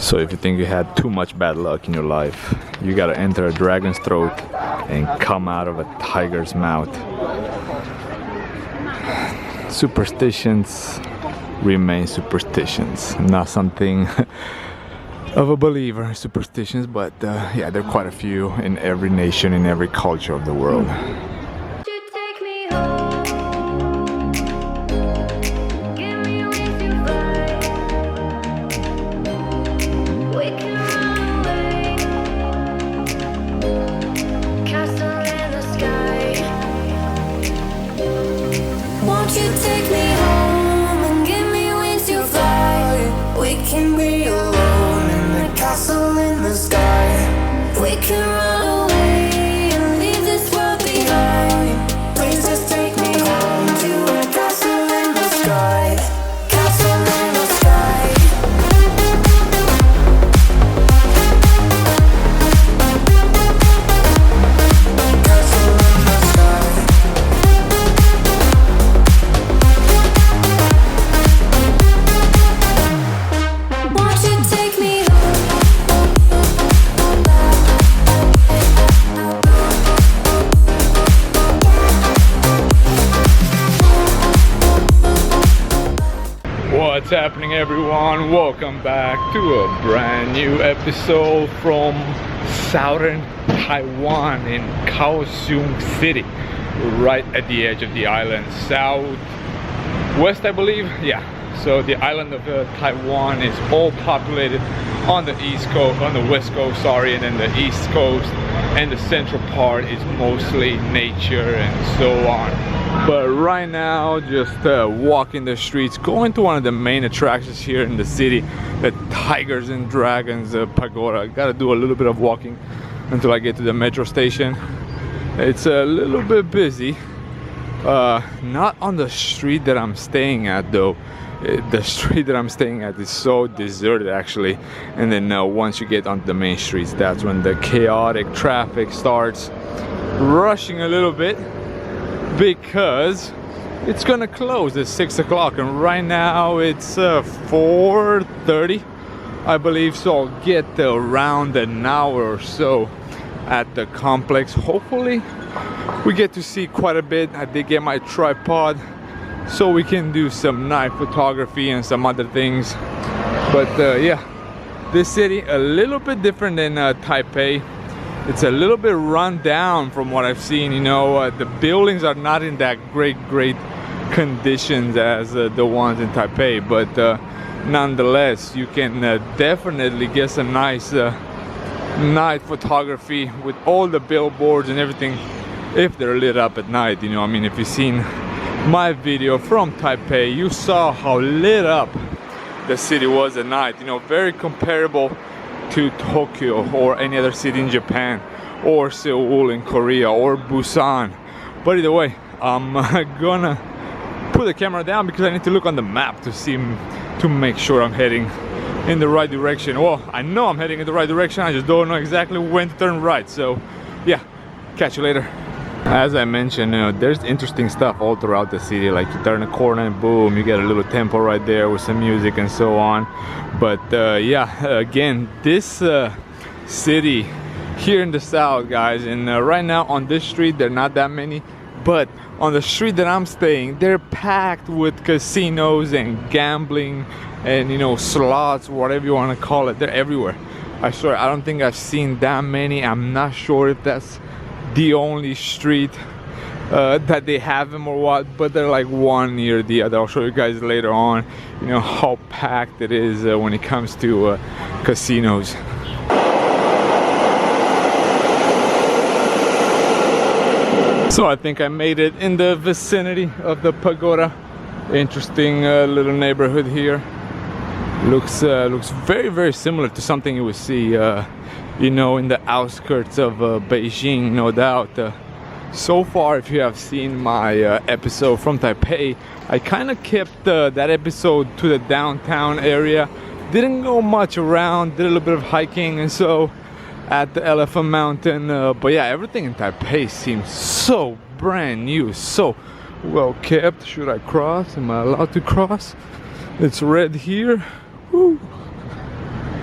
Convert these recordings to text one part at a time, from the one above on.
So if you think you had too much bad luck in your life, you gotta enter a dragon's throat and come out of a tiger's mouth. Superstitions remain superstitions. Not something of a believer in superstitions, but yeah, there are quite a few in every nation, in every culture of the world. What's happening, everyone? Welcome back to a brand new episode from southern Taiwan in Kaohsiung City, right at the edge of the island, southwest, I believe. Yeah, so the island of Taiwan is all populated on the east coast, on the west coast, sorry, and then the east coast, and the central part is mostly nature and so on. But right now, just walking the streets, going to one of the main attractions here in the city, the Tigers and Dragons Pagoda. I gotta do a little bit of walking until I get to the metro station. It's a little bit busy. Not on the street that I'm staying at though. The street that I'm staying at is so deserted actually. And then once you get onto the main streets, that's when the chaotic traffic starts rushing a little bit, because it's gonna close at 6 o'clock, and right now it's 4:30, I believe. So I'll get around an hour or so at the complex. Hopefully we get to see quite a bit. I did get my tripod so we can do some night photography and some other things. But yeah, this city a little bit different than Taipei. It's a little bit run down from what I've seen. You know, the buildings are not in that great conditions as the ones in Taipei, but nonetheless, you can definitely get some nice night photography with all the billboards and everything, if they're lit up at night. You know, I mean, if you've seen my video from Taipei, you saw how lit up the city was at night. You know, very comparable to Tokyo or any other city in Japan, or Seoul in Korea, or Busan. But either way, I'm gonna put the camera down because I need to look on the map to see, to make sure I'm heading in the right direction. Well, I know I'm heading in the right direction, I just don't know exactly when to turn right. So yeah, catch you later. As I mentioned, you know, there's interesting stuff all throughout the city. Like you turn a corner and boom, you get a little temple right there with some music and so on. But yeah, again, this city here in the south, guys, and right now on this street there are not that many, but on the street that I'm staying, they're packed with casinos and gambling and, you know, slots, whatever you want to call it. They're everywhere. I swear, I don't think I've seen that many. I'm not sure if that's the only street that they have them or what, but they're like one near the other. I'll show you guys later on, you know, how packed it is when it comes to casinos. So I think I made it in the vicinity of the pagoda. Interesting little neighborhood here. Looks very similar to something you would see you know, in the outskirts of Beijing, no doubt. So far, if you have seen my episode from Taipei, I kind of kept that episode to the downtown area. Didn't go much around, did a little bit of hiking and so at the Elephant Mountain. But yeah, everything in Taipei seems so brand new, so well kept. Should I cross? Am I allowed to cross? It's red here. Woo.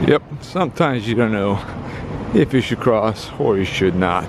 Yep, sometimes you don't know if you should cross or you should not.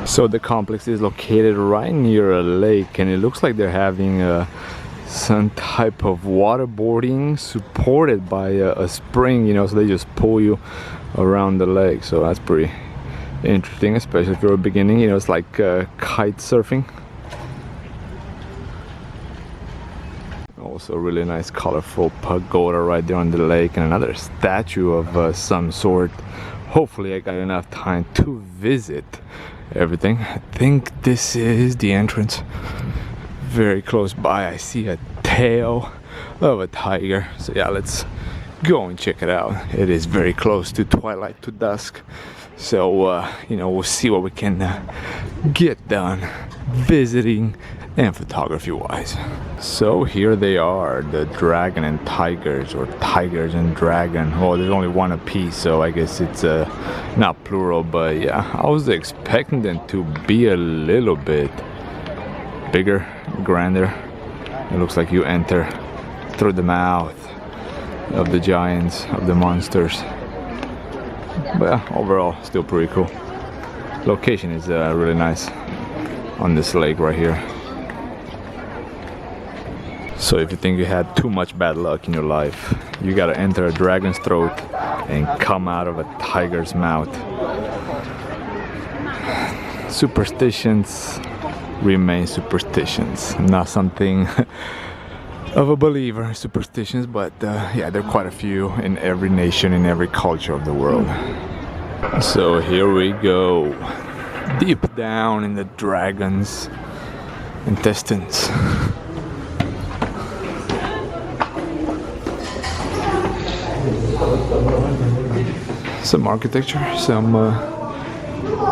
So the complex is located right near a lake, and it looks like they're having some type of waterboarding supported by a spring, you know, so they just pull you around the lake. So that's pretty interesting, especially if you're beginning, you know, it's like kite surfing. Also really nice colorful pagoda right there on the lake, and another statue of some sort. Hopefully I got enough time to visit everything. I think this is the entrance. Very close by I see a tail of a tiger, so yeah, let's go and check it out. It is very close to twilight, to dusk, so you know, we'll see what we can get done visiting and photography wise. So here they are, the dragon and tigers, or tigers and dragon. Oh, there's only one apiece, so I guess it's not plural, but yeah, I was expecting them to be a little bit bigger, grander. It looks like you enter through the mouth of the giants, of the monsters. But yeah, overall still pretty cool. Location is really nice on this lake right here. So if you think you had too much bad luck in your life, you gotta enter a dragon's throat and come out of a tiger's mouth. Superstitions remain superstitions. I'm not something of a believer in superstitions, but yeah, there are quite a few in every nation, in every culture of the world. So here we go, deep down in the dragon's intestines. Some architecture, some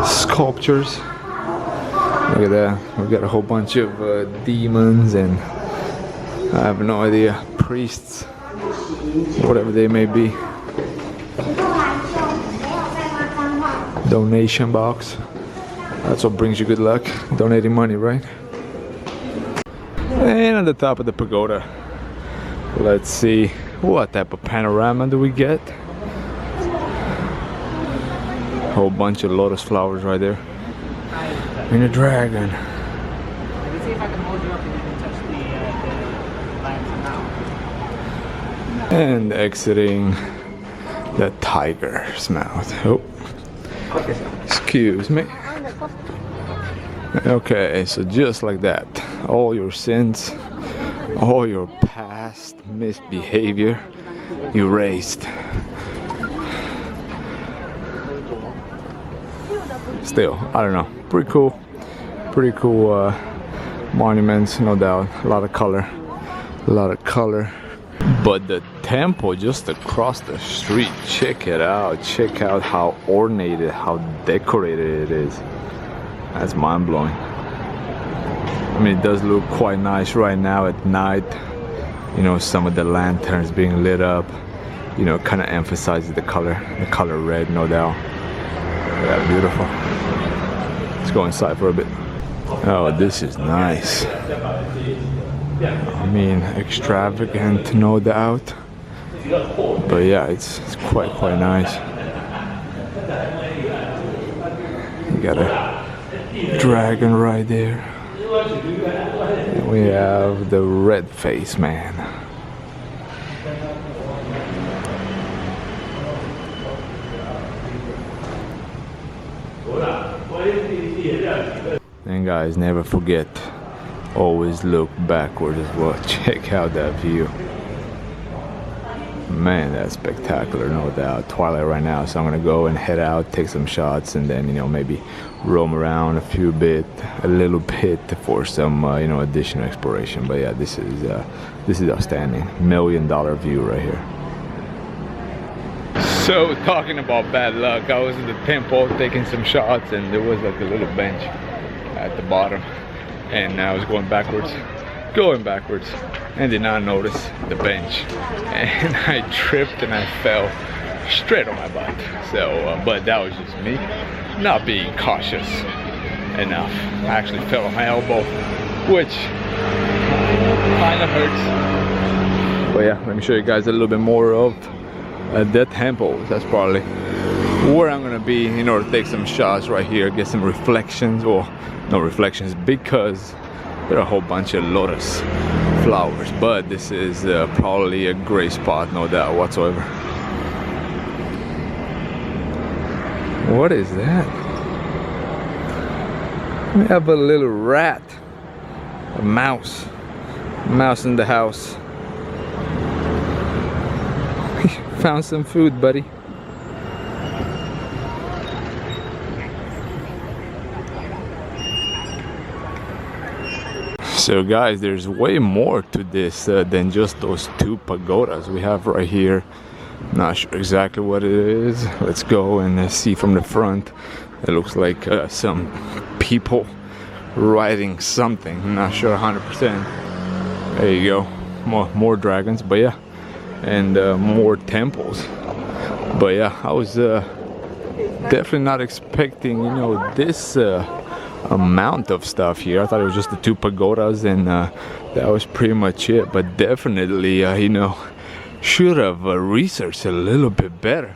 sculptures. Look at that. We got a whole bunch of demons and I have no idea, priests, whatever they may be. Donation box. That's what brings you good luck. Donating money, right? And on the top of the pagoda, let's see what type of panorama do we get. Whole bunch of lotus flowers right there. And a dragon. Let's see if I can hold you up and you can touch the lantern now. And exiting the tiger's mouth. Oh, excuse me. Okay, so just like that, all your sins, all your past misbehavior erased. Still, I don't know, pretty cool monuments, no doubt. A lot of color. But the temple just across the street, check it out. Check out how ornated, how decorated it is. That's mind-blowing. I mean, it does look quite nice right now at night. You know, some of the lanterns being lit up, you know, kind of emphasizes the color red, no doubt. Yeah, beautiful. Let's go inside for a bit. Oh, this is nice. I mean, extravagant, no doubt. But yeah, it's quite nice. You got a dragon right there. And we have the red face man. And guys, never forget, always look backward as well. Check out that view. Man, that's spectacular, no doubt. Twilight right now, so I'm gonna go and head out, take some shots, and then, you know, maybe roam around a little bit for some you know, additional exploration. But yeah, this is outstanding. $1 million view right here. So talking about bad luck, I was in the temple taking some shots, and there was like a little bench at the bottom, and I was going backwards, and did not notice the bench, and I tripped and I fell straight on my butt. So but that was just me not being cautious enough. I actually fell on my elbow, which kind of hurts. But yeah, let me show you guys a little bit more of the temples. That's probably where I'm gonna be in order to take some shots right here, get some reflections, or no reflections, because there are a whole bunch of lotus flowers. But this is probably a great spot, no doubt whatsoever. What is that? We have a little rat, a mouse in the house. Found some food, buddy. So guys, there's way more to this than just those two pagodas we have right here. Not sure exactly what it is. Let's go and see from the front. It looks like some people riding something. I'm not sure 100%. There you go. More dragons, but yeah. And more temples. But yeah, I was definitely not expecting, you know, this amount of stuff here. I thought it was just the two pagodas and that was pretty much it. But definitely, you know, should have researched a little bit better.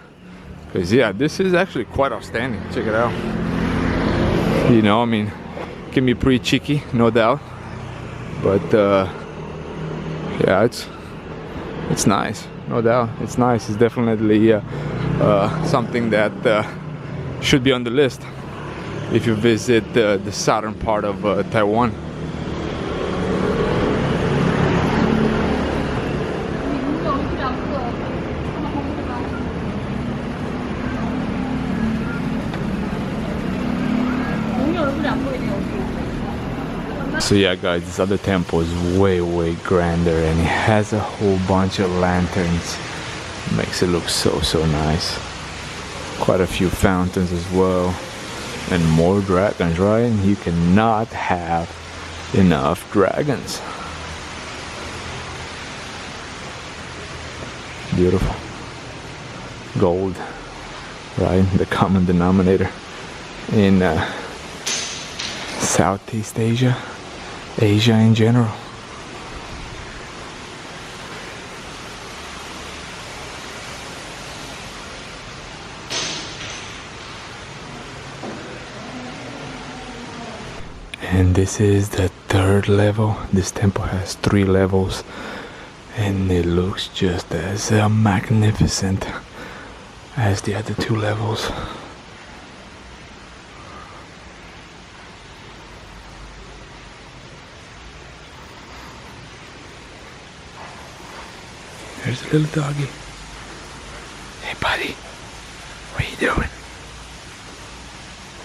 Because yeah, this is actually quite outstanding. Check it out. You know, I mean, can be pretty cheeky, no doubt. But yeah, it's nice, no doubt. It's nice. It's definitely something that should be on the list if you visit the southern part of Taiwan. So yeah guys, this other temple is way grander and it has a whole bunch of lanterns. Makes it look so nice. Quite a few fountains as well. And more dragons, right? And you cannot have enough dragons. Beautiful. Gold, right? The common denominator in Southeast Asia. Asia in general. And this is the third level. This temple has 3 levels and it looks just as magnificent as the other 2 levels. There's a little doggy. Hey buddy, what are you doing?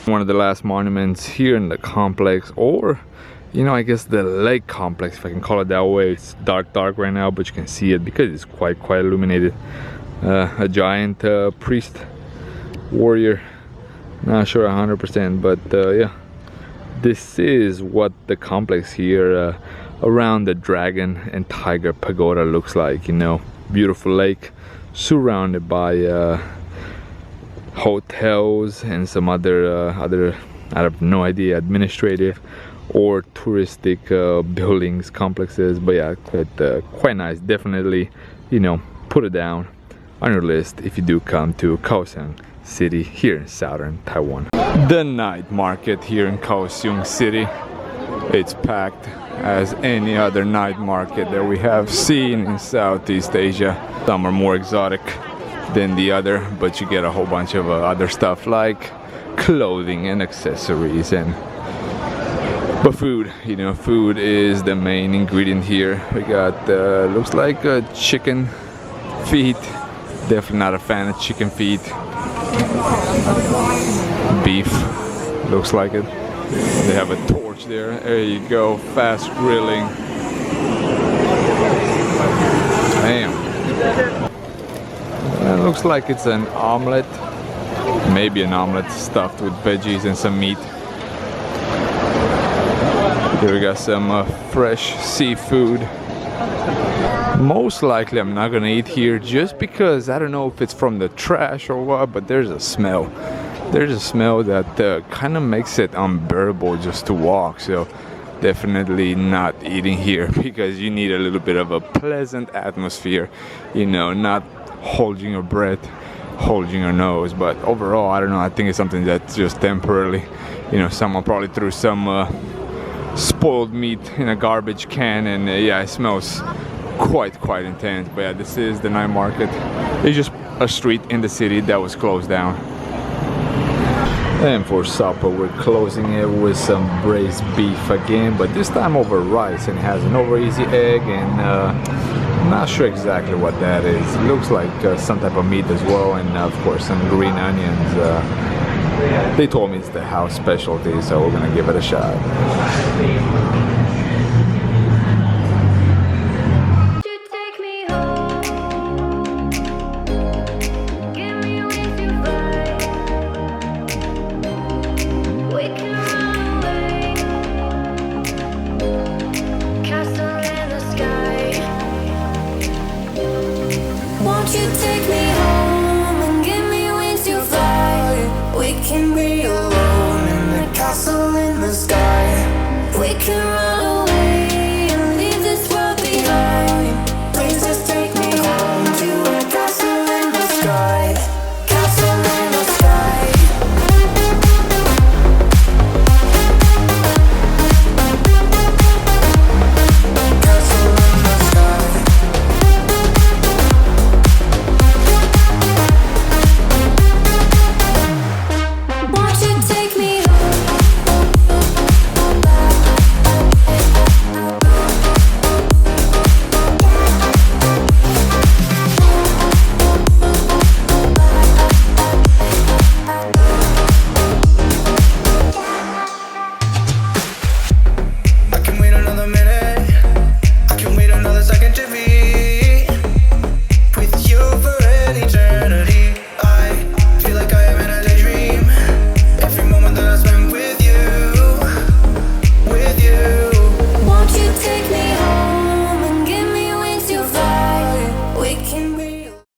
One of the last monuments here in the complex, or you know, I guess the lake complex, if I can call it that way. It's dark right now, but you can see it because it's quite illuminated. A giant priest warrior, not sure 100%, but yeah, this is what the complex here around the dragon and tiger pagoda looks like. You know, beautiful lake surrounded by hotels and some other I have no idea, administrative or touristic buildings, complexes. But yeah, quite nice. Definitely, you know, put it down on your list if you do come to Kaohsiung city here in southern Taiwan. The night market here in Kaohsiung city, it's packed as any other night market that we have seen in Southeast Asia. Some are more exotic than the other, but you get a whole bunch of other stuff like clothing and accessories. But food, you know, food is the main ingredient here. We got looks like chicken feet. Definitely not a fan of chicken feet. Beef, looks like it. They have a torch there. There you go, fast grilling. Damn. It looks like it's an omelet. Maybe an omelet stuffed with veggies and some meat. Here we got some fresh seafood. Most likely I'm not gonna eat here just because I don't know if it's from the trash or what, but there's a smell. There's a smell that kind of makes it unbearable just to walk. So definitely not eating here because you need a little bit of a pleasant atmosphere, you know, not holding your breath, holding your nose. But overall, I don't know, I think it's something that's just temporarily, you know, someone probably threw some spoiled meat in a garbage can, and yeah, it smells quite intense. But yeah, this is the night market. It's just a street in the city that was closed down. And for supper, we're closing it with some braised beef again, but this time over rice, and it has an over easy egg, and I'm not sure exactly what that is. It looks like some type of meat as well, and of course some green onions. They told me it's the house specialty, so we're gonna give it a shot.